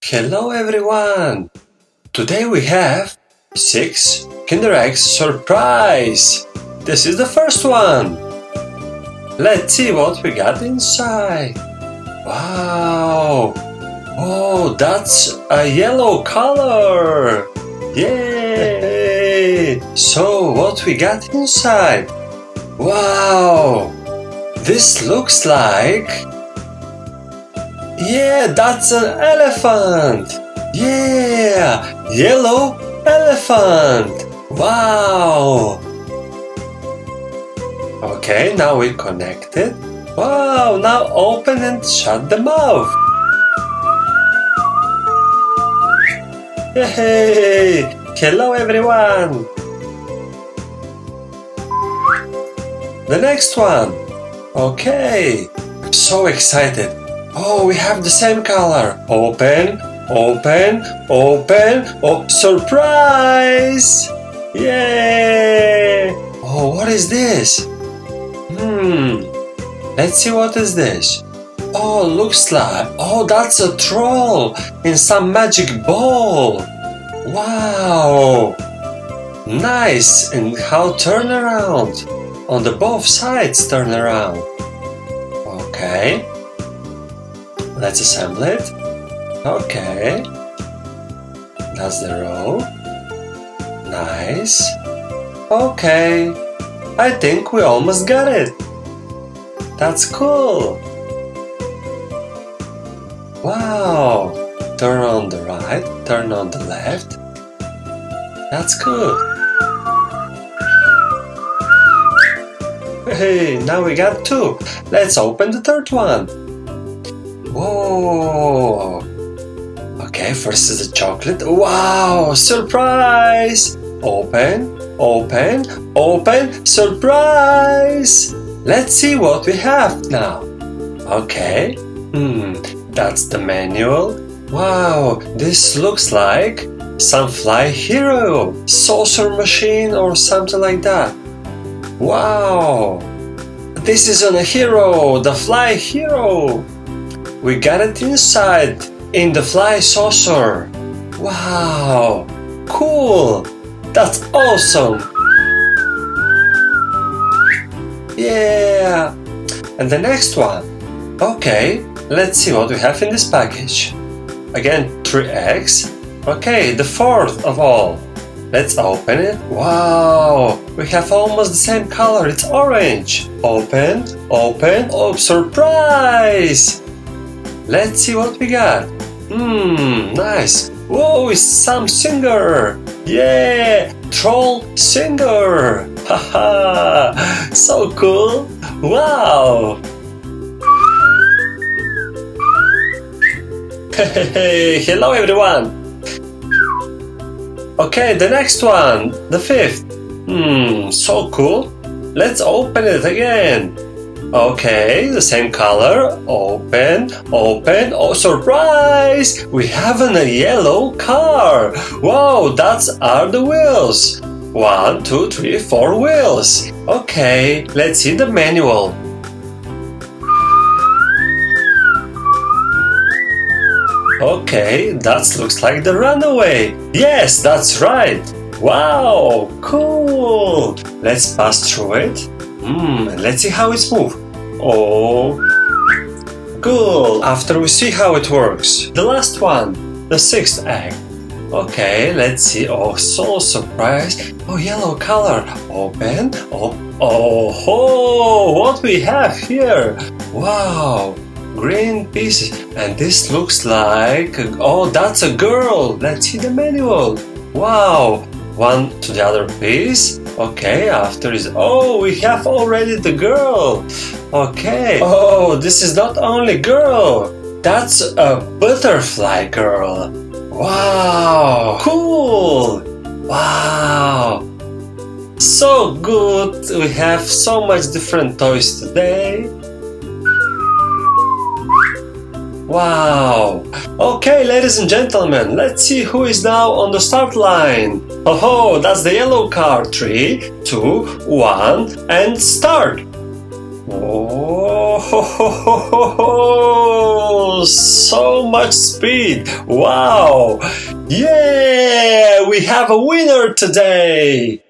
Hello everyone! Today we have 6 Kinder Eggs surprise! This is the first one! Let's see what we got inside! Wow! Oh, that's a yellow color! Yay! So what we got inside? Wow! This looks like... Yeah, that's an elephant! Yeah! Yellow elephant! Wow! Okay, now we connect it. Wow! Now open and shut the mouth. Yay! Hello everyone! The next one! Okay! I'm so excited! Oh, we have the same color. Open, open, open. Oh, surprise! Yay! Oh, what is this? Let's see what is this. Oh, looks like... Oh, that's a troll in some magic ball. Wow! Nice! And how turn around? On the both sides turn around. Okay. Let's assemble it. Okay. That's the row. Nice. Okay. I think we almost got it. That's cool. Wow. Turn on the right, turn on the left. That's good. Hey, now we got 2. Let's open the third one. Whoa! Okay, first is the chocolate. Wow! Surprise! Open, open, open, surprise! Let's see what we have now. Okay. That's the manual. Wow, this looks like some fly hero, saucer machine or something like that. Wow! This is on a hero, the fly hero. We got it inside, in the fly saucer. Wow! Cool! That's awesome! Yeah! And the next one. Okay, let's see what we have in this package. Again, 3 eggs. Okay, the fourth of all. Let's open it. Wow! We have almost the same color, it's orange. Open, open, oh, surprise! Let's see what we got. Nice. Whoa, it's some singer. Yeah, troll singer. Haha, so cool. Wow. Hey, hello everyone. Okay, the next one, the 5th. So cool. Let's open it again. Okay, the same color. Open, open. Oh, surprise! We have a yellow car. Wow, that's are the wheels. 1, 2, 3, 4 wheels. Okay, let's see the manual. Okay, that looks like the runaway. Yes, that's right. Wow, cool. Let's pass through it. Let's see how it's moved. Oh, cool. After we see how it works. The last one, the 6th egg. Okay, let's see. Oh, so surprised. Oh, yellow color. Open. Oh, what we have here? Wow, green pieces. And this looks like... Oh, that's a girl. Let's see the manual. Wow. One to the other piece. Okay, after is... Oh, we have already the girl. Okay. Oh, this is not only girl. That's a butterfly girl. Wow. Cool. Wow. So good. We have so much different toys today. Wow! Okay, ladies and gentlemen, let's see who is now on the start line. Oh, that's the yellow car. 3, 2, 1, and start! Oh, so much speed. Wow. Yeah, we have a winner today.